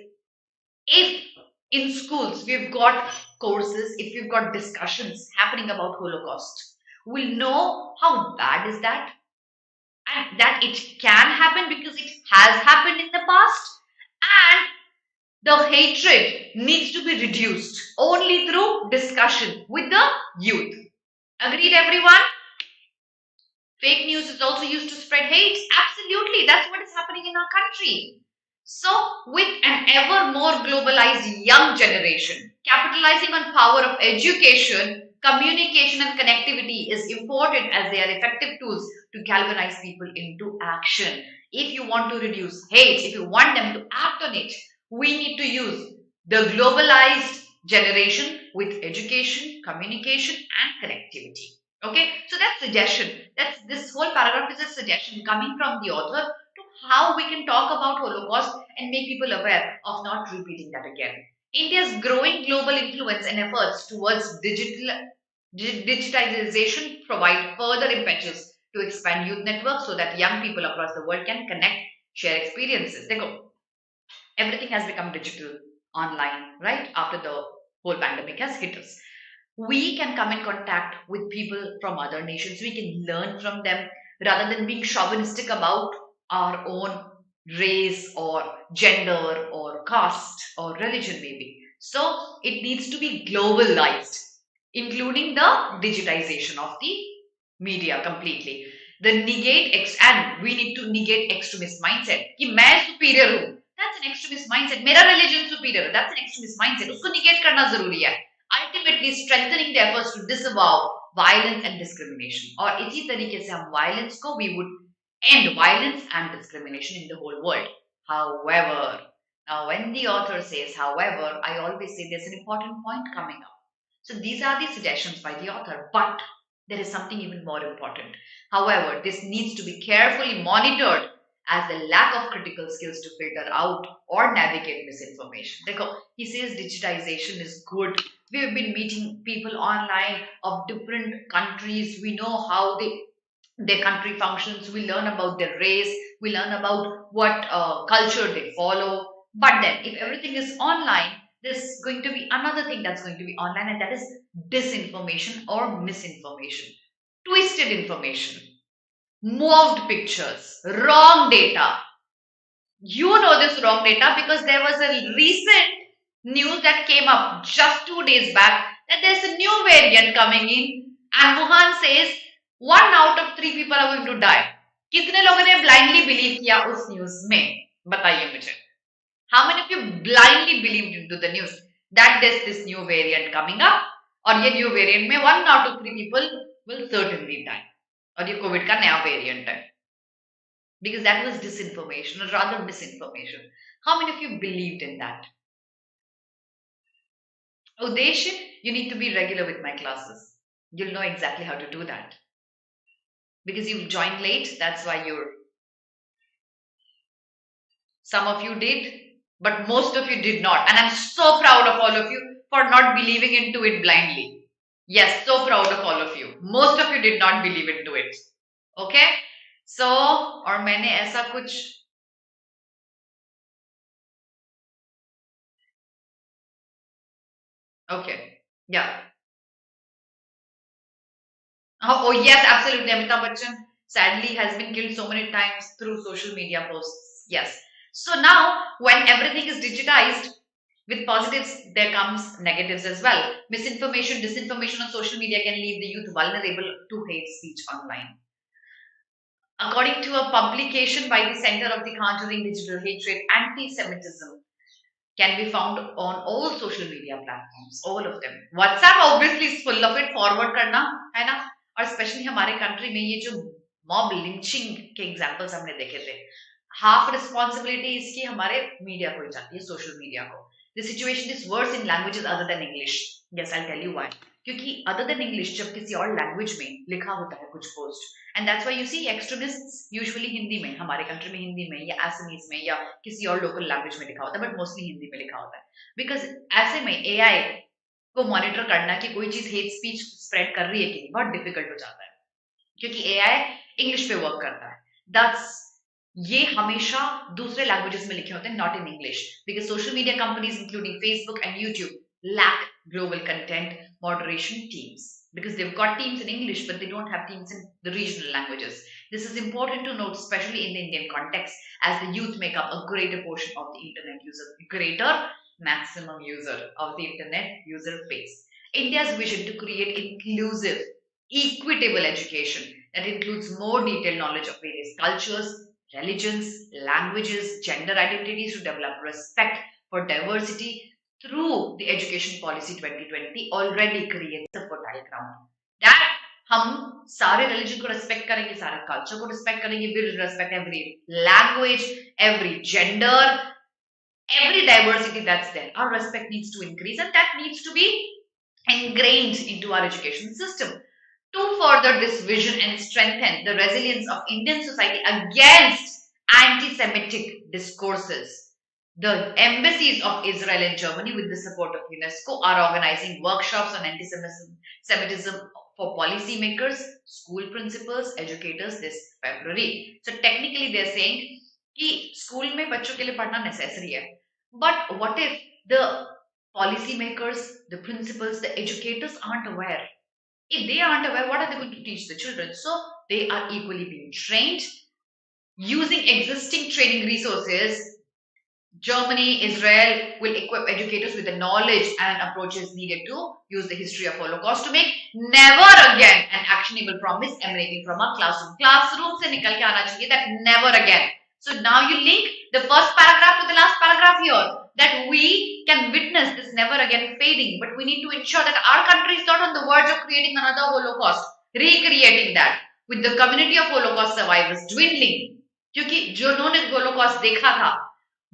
S1: if in schools we've got courses, if we've got discussions happening about Holocaust, we'll know how bad is that, and that it can happen because it has happened in the past, and the hatred needs to be reduced only through discussion with the youth. Agreed, everyone? Fake news is also used to spread hate. Absolutely, that's what is happening in our country. So, with an ever more globalized young generation, capitalizing on power of education, communication and connectivity is important as they are effective tools to galvanize people into action. If you want to reduce hate, if you want them to act on it, we need to use the globalized generation with education, communication and connectivity. Okay, so that's suggestion. That's this whole paragraph is a suggestion coming from the author to how we can talk about Holocaust and make people aware of not repeating that again. India's growing global influence and efforts towards digitization provide further impetus to expand youth networks so that young people across the world can connect, share experiences. Dekho, everything has become digital, online, right? After the whole pandemic has hit us, we can come in contact with people from other nations. We can learn from them rather than being chauvinistic about our own race or gender or caste or religion, maybe. So it needs to be globalized, including the digitization of the media completely. The and we need to negate extremist mindset कि मैं superior हूँ. That's an extremist mindset. मेरा religion superior है. That's an extremist mindset. उसको negate करना जरूरी है. Ultimately strengthening the efforts to disavow violence and discrimination. और इसी तरीके से हम violence को we would end violence and discrimination in the whole world. However, now when the author says however, I always say there's an important point coming up. So these are the suggestions by the author, but there is something even more important. However, this needs to be carefully monitored as the lack of critical skills to filter out or navigate misinformation. He says digitization is good. We have been meeting people online of different countries. We know how their country functions. We learn about their race. We learn about what culture they follow. But then, if everything is online, there's going to be another thing that's going to be online, and that is disinformation or misinformation, twisted information, moved pictures, wrong data. You know this wrong data because there was a recent news that came up just 2 days back that there's a new variant coming in, and Wuhan says 1 out of 3 people are going to die. कितने लोगों ने blindly believe किया उस news में? बताइए मुझे. How many of you blindly believed into the news that there's this new variant coming up? और ये new variant में 1 out of 3 people will certainly die. और ये COVID का नया variant है. Because that was disinformation or rather misinformation. How many of you believed in that? Udesh, you need to be regular with my classes. You'll know exactly how to do that. Because you joined late, that's why some of you did, but most of you did not. And I'm so proud of all of you for not believing into it blindly. Yes, so proud of all of you. Most of you did not believe into it. Okay? So, और मैंने ऐसा कुछ okay, yeah. Oh yes, absolutely. Amitabh Bachchan sadly has been killed so many times through social media posts. Yes. So now, when everything is digitized, with positives, there comes negatives as well. Misinformation, disinformation on social media can leave the youth vulnerable to hate speech online. According to a publication by the Center of the Countering Digital Hatred, anti-Semitism can be found on all social media platforms, all of them. WhatsApp obviously is full of it, forward करना है ना, और specially हमारे country में ये जो mob lynching के examples हमने देखे थे, हाफ रिस्पॉन्सिबिलिटी इसकी हमारे मीडिया को ही जाती है, सोशल मीडिया को. The situation is worse in languages other than English. Yes, I'll tell you why. क्योंकि other than English जब किसी और लैंग्वेज में लिखा होता है कुछ post, and that's why you see extremists usually Hindi में, हमारे कंट्री में हिंदी में या असमीज में या किसी और लोकल लैंग्वेज में लिखा होता है, बट मोस्टली हिंदी में लिखा होता है. बिकॉज ऐसे में एआई को मॉनिटर करना कि कोई चीज हेट स्पीच स्प्रेड कर रही है कि नहीं बहुत डिफिकल्ट हो जाता है, क्योंकि एआई इंग्लिश पे वर्क करता है. दैट्स ये हमेशा दूसरे लैंग्वेजेस में लिखे होते हैं, not in English, because social media companies including Facebook and YouTube lack global content moderation teams because they've got teams in English but they don't have teams in the regional languages. This is important to note, especially in the Indian context, as the youth make up a greater portion of the internet user, greater maximum user of the internet user base. India's vision to create inclusive, equitable education that includes more detailed knowledge of various cultures, religions, languages, gender identities to develop respect for diversity through the Education Policy 2020 already creates a fertile ground. That हम सारे religion को respect करेंगे, सारे culture को respect करेंगे, we will respect every language, every gender, every diversity that's there. Our respect needs to increase and that needs to be ingrained into our education system. To further this vision and strengthen the resilience of Indian society against anti-Semitic discourses, the embassies of Israel and Germany, with the support of UNESCO, are organizing workshops on anti-Semitism for policymakers, school principals, educators this February. So technically they're saying कि school में बच्चों के लिए पढ़ना necessary है. But what if the policymakers, the principals, the educators aren't aware? If they aren't aware, what are they going to teach the children? So they are equally being trained using existing training resources. Germany, Israel will equip educators with the knowledge and approaches needed to use the history of Holocaust to make never again an actionable promise emanating from our classroom. Classroom se nikal ke aana chahiye that never again. So now you link the first paragraph to the last paragraph here, that we can witness this never again fading, but we need to ensure that our country is not on the verge of creating another Holocaust, recreating that with the community of Holocaust survivors dwindling. क्योंकि जिन्होंने Holocaust देखा था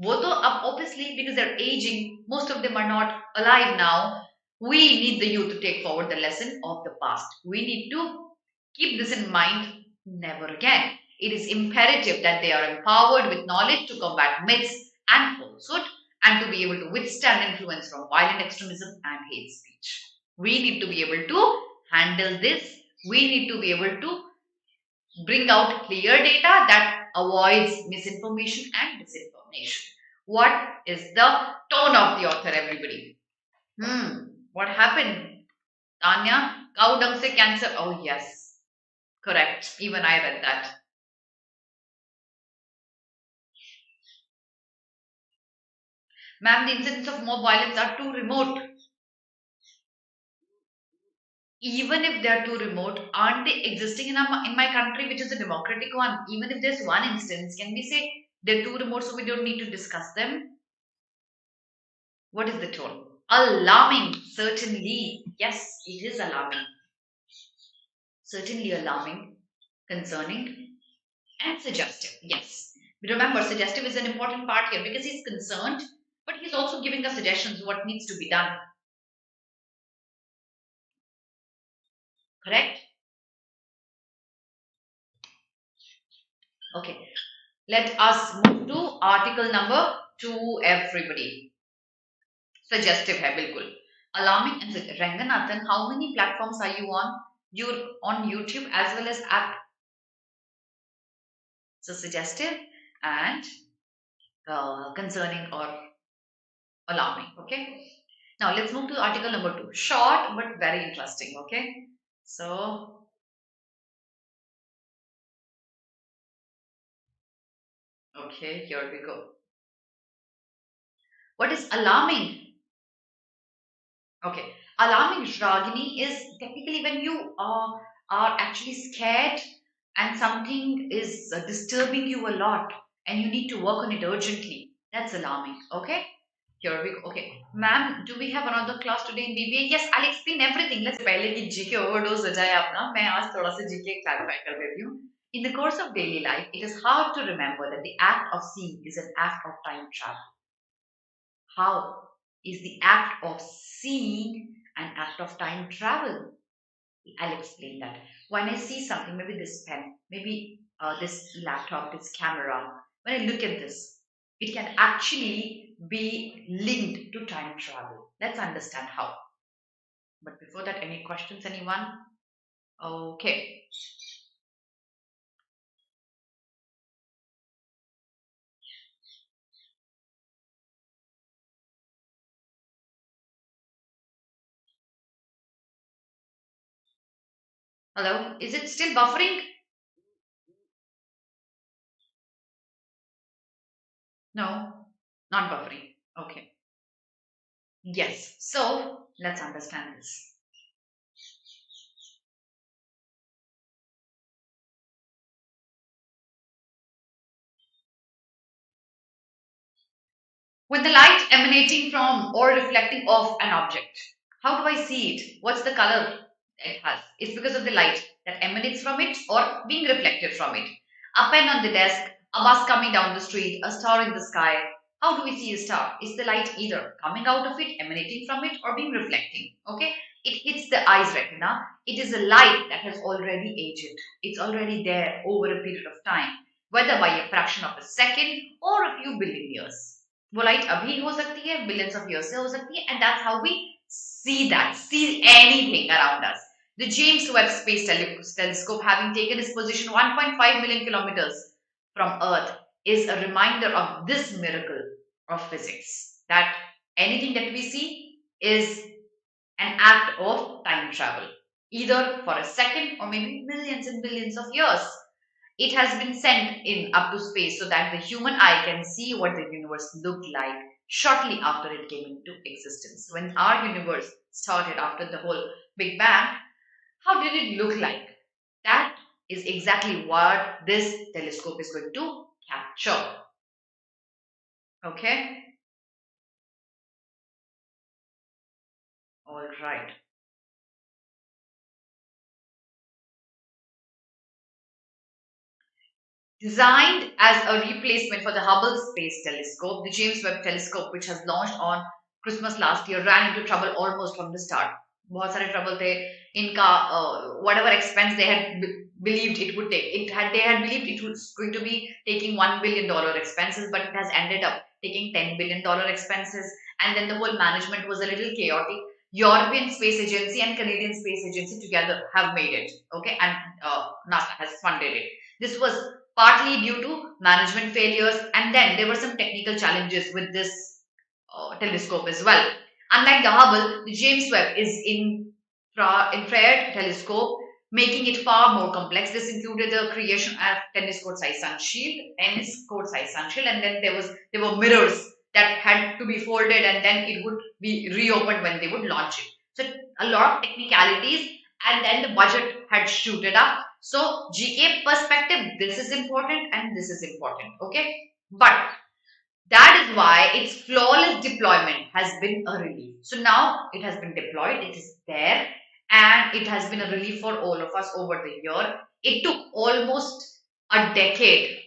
S1: वो तो अब obviously because they're aging, most of them are not alive now. We need the youth to take forward the lesson of the past. We need to keep this in mind, never again. It is imperative that they are empowered with knowledge to combat myths and falsehood and to be able to withstand influence from violent extremism and hate speech. We need to be able to handle this. We need to be able to bring out clear data that avoids misinformation and disinformation. What is the tone of the author, everybody? What happened? Tanya, cow dung se cancer. Oh, yes. Correct. Even I read that. Ma'am, the incidents of mob violence are too remote. Even if they're too remote, aren't they existing in my country, which is a democratic one? Even if there's one instance, can we say they're too remote so we don't need to discuss them? What is the tone? Alarming, certainly. Yes, it is alarming. Certainly alarming, concerning, and suggestive. Yes. Remember, suggestive is an important part here because he's concerned, but he's also giving us suggestions what needs to be done. Correct? Okay. Let us move to article number 2, everybody. Suggestive hai, bilkul. Alarming and Ranganathan, how many platforms are you on? You're on YouTube as well as app. So suggestive and concerning or alarming. Okay. Now let's move to article number 2. Short but very interesting. Okay. So okay, here we go. What is alarming? Okay, alarming, Ragini, is technically when you are actually scared and something is disturbing you a lot and you need to work on it urgently. That's alarming. Okay, here we go. Okay, ma'am, do we have another class today in BBA? Yes, I'll explain everything. Let's पहले की GK overdose हो जाए अपना, मैं आज थोड़ा सा GK clarify कर देती हूँ. In the course of daily life, it is hard to remember that the act of seeing is an act of time travel. How is the act of seeing an act of time travel? I'll explain that. When I see something, maybe this pen, maybe this laptop, this camera, when I look at this, it can actually be linked to time travel. Let's understand how. But before that, any questions, anyone? Okay. Hello? Is it still buffering? No, not buffering. Okay. Yes. So let's understand this. With the light emanating from or reflecting off an object, how do I see it? What's the color it has? It's because of the light that emanates from it or being reflected from it. A pen on the desk, a bus coming down the street, a star in the sky. How do we see a star? Is the light either coming out of it, emanating from it, or being reflecting? Okay, it hits the eye's retina. It is a light that has already aged. It's already there over a period of time, whether by a fraction of a second or a few billion years. वो light अभी हो सकती है, billions of years से हो सकती है, and that's how we see anything around us. The James Webb Space Telescope, having taken its position 1.5 million kilometers from Earth, is a reminder of this miracle of physics, that anything that we see is an act of time travel, either for a second or maybe millions and billions of years. It has been sent in up to space so that the human eye can see what the universe looked like shortly after it came into existence. When our universe started after the whole Big Bang, how did it look like? That is exactly what this telescope is going to capture. Okay? All right. Designed as a replacement for the Hubble Space Telescope, the James Webb Telescope, which has launched on Christmas last year, ran into trouble almost from the start. बहुत सारे trouble थे इनका whatever expense they had believed it would take. They had believed it was going to be taking $1 billion expenses, but it has ended up taking $10 billion expenses, and then the whole management was a little chaotic. European Space Agency and Canadian Space Agency together have made it, okay, and NASA has funded it. This was partly due to management failures, and then there were some technical challenges with this telescope as well. Unlike the Hubble, the James Webb is infrared telescope, making it far more complex. This included the creation of tennis court size sun shield, and then there were mirrors that had to be folded, and then it would be reopened when they would launch it. So a lot of technicalities, and then the budget had shooted up. So GK perspective, this is important and this is important, okay? But that is why its flawless deployment has been a relief. So now it has been deployed, it is there, and it has been a relief for all of us over the year. It took almost a decade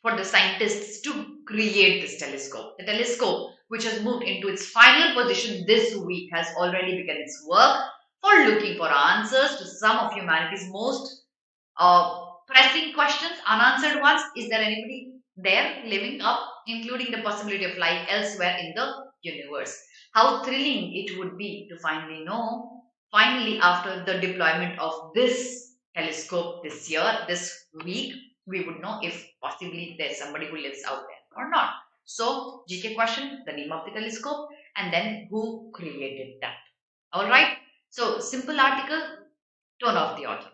S1: for the scientists to create this telescope. The telescope, which has moved into its final position this week, has already begun its work for looking for answers to some of humanity's most pressing questions, unanswered ones. Is there anybody there living up, including the possibility of life elsewhere in the universe? How thrilling it would be to finally know, finally, after the deployment of this telescope this year, this week, we would know if possibly there's somebody who lives out there or not. So, GK question, the name of the telescope, and then who created that. All right. So, simple article, tone of the author.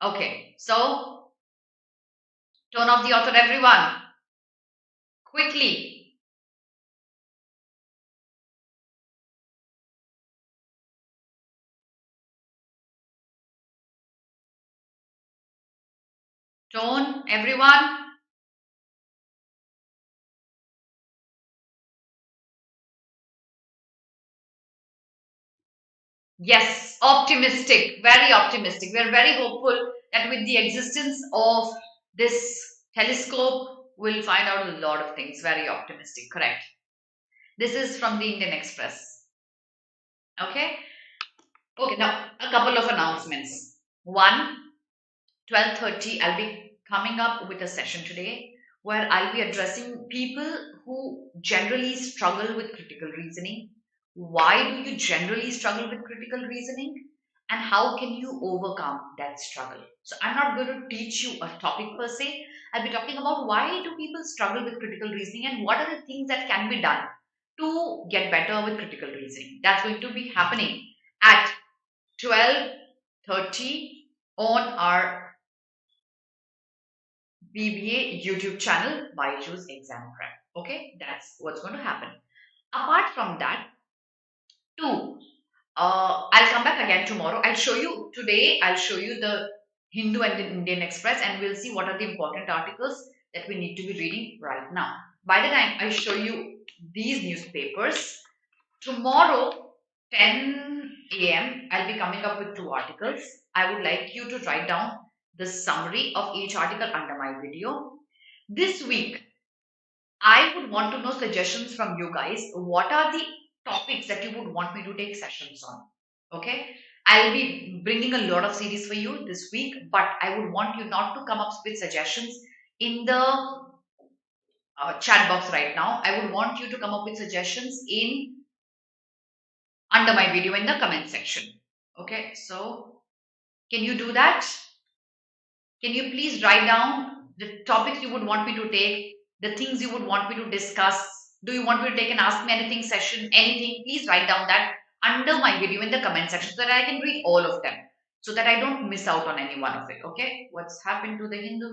S1: Okay, so tone of the author, everyone. Quickly. Tone, everyone. Yes, optimistic, very optimistic. We are very hopeful that with the existence of this telescope, we'll find out a lot of things. Very optimistic, correct. This is from the Indian Express. Okay. Okay, now a couple of announcements. One, 12:30, I'll be coming up with a session today where I'll be addressing people who generally struggle with critical reasoning. Why do you generally struggle with critical reasoning? And how can you overcome that struggle? So, I'm not going to teach you a topic per se. I'll be talking about why do people struggle with critical reasoning and what are the things that can be done to get better with critical reasoning. That's going to be happening at 12:30 on our BBA YouTube channel, BYJU'S Exam Prep. Okay, that's what's going to happen. Apart from that, two, I'll come back again tomorrow. I'll show you today, I'll show you the Hindu and the Indian Express, and we'll see what are the important articles that we need to be reading right now. By the time I show you these newspapers, tomorrow 10 a.m. I'll be coming up with 2 articles. I would like you to write down the summary of each article under my video. This week, I would want to know suggestions from you guys. What are the topics that you would want me to take sessions on? Okay. I'll be bringing a lot of series for you this week, but I would want you not to come up with suggestions in the chat box right now. I would want you to come up with suggestions in under my video in the comment section. Okay, so can you do that? Can you please write down the topics you would want me to take, the things you would want me to discuss? Do you want me to take an Ask Me Anything session? Anything? Please write down that under my video in the comment section so that I can read all of them, so that I don't miss out on any one of it. Okay, what's happened to the Hindu?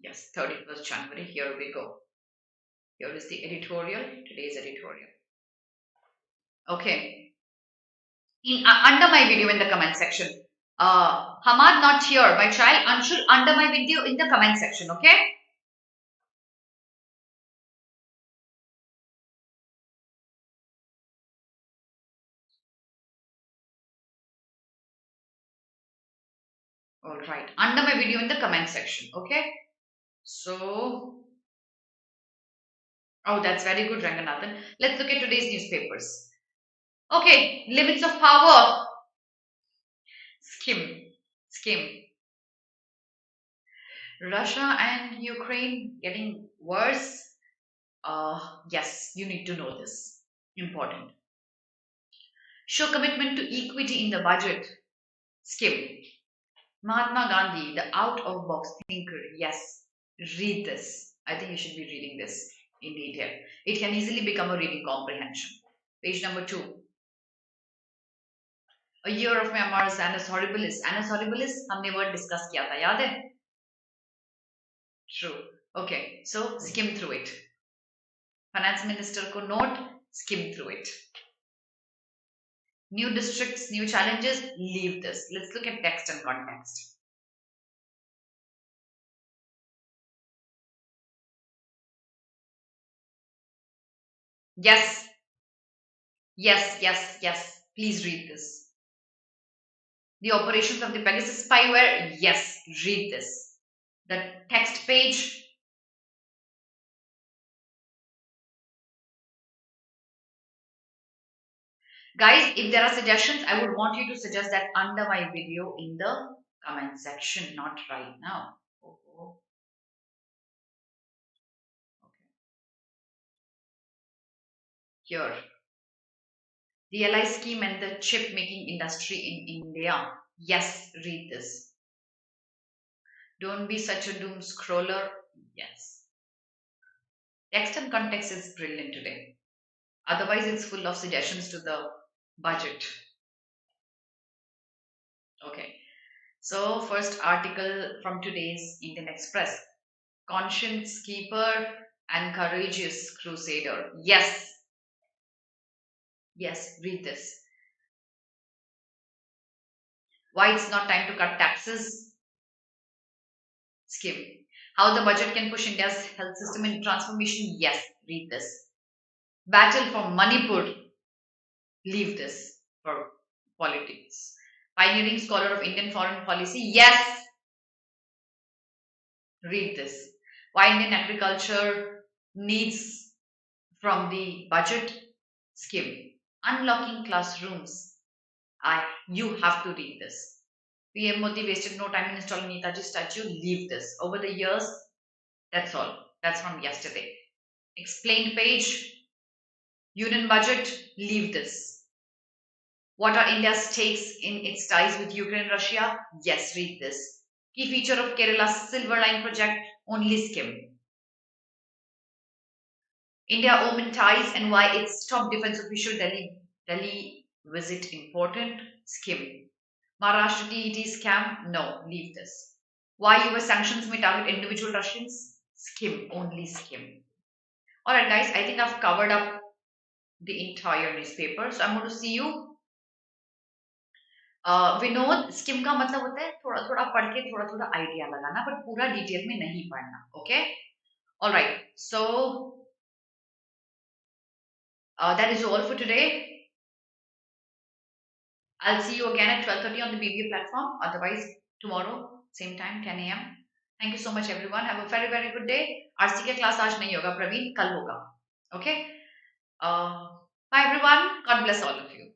S1: Yes, 31st January. Here we go. Here is the editorial. Today's editorial. Okay. Under my video in the comment section. Hamad not here. My child Anshul under my video in the comment section. Okay. All right. Under my video in the comment section. Okay. So. Oh, that's very good, Ranganathan. Let's look at today's newspapers. Okay. Limits of power. Skim. Russia and Ukraine getting worse. Yes, you need to know this. Important. Show commitment to equity in the budget. Skim. Mahatma Gandhi, the out-of-box thinker. Yes, read this. I think you should be reading this in detail. It can easily become a reading comprehension. Page number 2. A year of Myanmar's Annus Horribilis. Annus Horribilis, हमने word discuss किया था, याद है? True. Okay, so skim through it. Finance Minister को note, skim through it. New districts, new challenges, leave this. Let's look at text and context. Yes. Please read this. The operations of the Pegasus spyware. Yes, read this. The text page. Guys, if there are suggestions, I would want you to suggest that under my video in the comment section, not right now. Okay. Here. The LI scheme and the chip making industry in India. Yes, read this. Don't be such a doom scroller. Yes. Text and context is brilliant today. Otherwise, it's full of suggestions to the budget. Okay. So, first article from today's Indian Express. Conscience keeper and courageous crusader. Yes, read this. Why it's not time to cut taxes? Skim. How the budget can push India's health system into transformation? Yes, read this. Battle for Manipur. Leave this for politics. Pioneering scholar of Indian foreign policy. Yes, read this. Why Indian agriculture needs from the budget? Skim. Unlocking classrooms. You have to read this. PM Modi wasted no time in installing Netaji statue. Leave this. Over the years, that's all. That's from yesterday. Explained page. Union budget. Leave this. What are India's stakes in its ties with Ukraine and Russia? Yes, read this. Key feature of Kerala's Silver Line project, only skim. India-Oman ties and why its top defense official Delhi visit important, skim. Maharashtra TET scam, no, leave this. Why US sanctions may target individual Russians, skim, only skim. Alright guys, I think I've covered up the entire newspaper. So I'm going to see you. Vinod, scheme का मतलब होता है थोड़ा थोड़ा पढ़ के थोड़ा थोड़ा आइडिया लगाना, बट पूरा डिटेल में नहीं पढ़ना. Okay, alright. So that is all for today. I'll see you again at 12:30 on the BBA platform. Otherwise, tomorrow, same time, 10 a.m. Thank you so much, everyone. Have a very, very good day. RC का class आज नहीं होगा, प्रवीण कल होगा. Okay. Bye, everyone. God bless all of you.